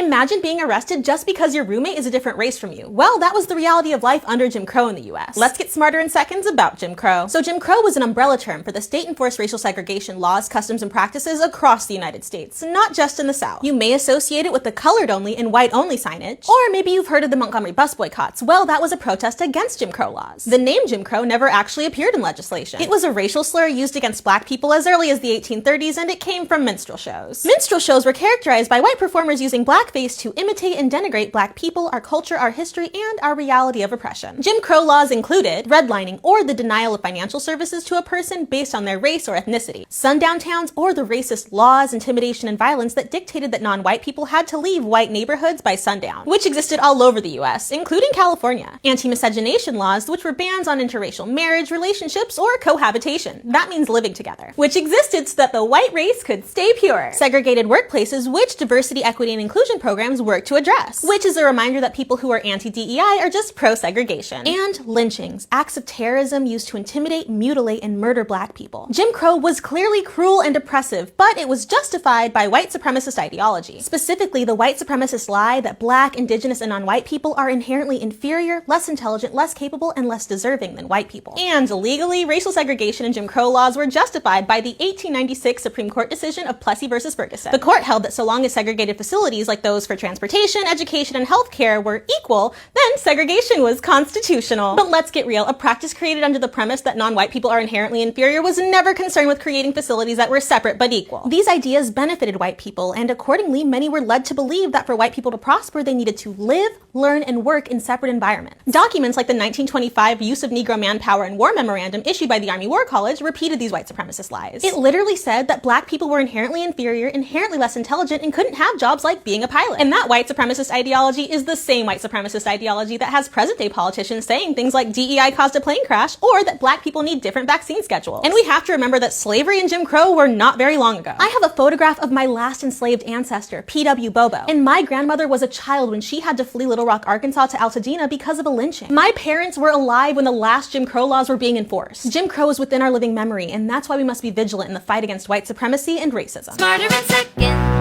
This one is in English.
Imagine being arrested just because your roommate is a different race from you. Well, that was the reality of life under Jim Crow in the US. Let's get smarter in seconds about Jim Crow. So Jim Crow was an umbrella term for the state-enforced racial segregation laws, customs, and practices across the United States, not just in the South. You may associate it with the colored-only and white-only signage, or maybe you've heard of the Montgomery bus boycotts. Well, that was a protest against Jim Crow laws. The name Jim Crow never actually appeared in legislation. It was a racial slur used against black people as early as the 1830s, and it came from minstrel shows. Minstrel shows were characterized by white performers using blackface to imitate and denigrate black people, our culture, our history, and our reality of oppression. Jim Crow laws included redlining, or the denial of financial services to a person based on their race or ethnicity, sundown towns, or the racist laws, intimidation, and violence that dictated that non-white people had to leave white neighborhoods by sundown, which existed all over the US, including California. Anti-miscegenation laws, which were bans on interracial marriage, relationships, or cohabitation. That means living together, which existed so that the white race could stay pure. Segregated workplaces, which diversity, equity, and inclusion programs work to address, which is a reminder that people who are anti-DEI are just pro-segregation. And lynchings, acts of terrorism used to intimidate, mutilate, and murder black people. Jim Crow was clearly cruel and oppressive, but it was justified by white supremacist ideology. Specifically, the white supremacist lie that black, indigenous, and non-white people are inherently inferior, less intelligent, less capable, and less deserving than white people. And legally, racial segregation and Jim Crow laws were justified by the 1896 Supreme Court decision of Plessy versus Ferguson. The court held that so long as segregated facilities like those for transportation, education, and healthcare were equal, then segregation was constitutional. But let's get real, a practice created under the premise that non-white people are inherently inferior was never concerned with creating facilities that were separate but equal. These ideas benefited white people, and accordingly, many were led to believe that for white people to prosper, they needed to live, learn, and work in separate environments. Documents like the 1925 Use of Negro Manpower in War Memorandum issued by the Army War College repeated these white supremacist lies. It literally said that black people were inherently inferior, inherently less intelligent, and couldn't have jobs like being a pilot. And that white supremacist ideology is the same white supremacist ideology that has present-day politicians saying things like DEI caused a plane crash, or that black people need different vaccine schedules. And we have to remember that slavery and Jim Crow were not very long ago. I have a photograph of my last enslaved ancestor, P.W. Bobo, and my grandmother was a child when she had to flee Little Rock, Arkansas to Altadena because of a lynching. My parents were alive when the last Jim Crow laws were being enforced. Jim Crow is within our living memory, and that's why we must be vigilant in the fight against white supremacy and racism. Smarter in seconds.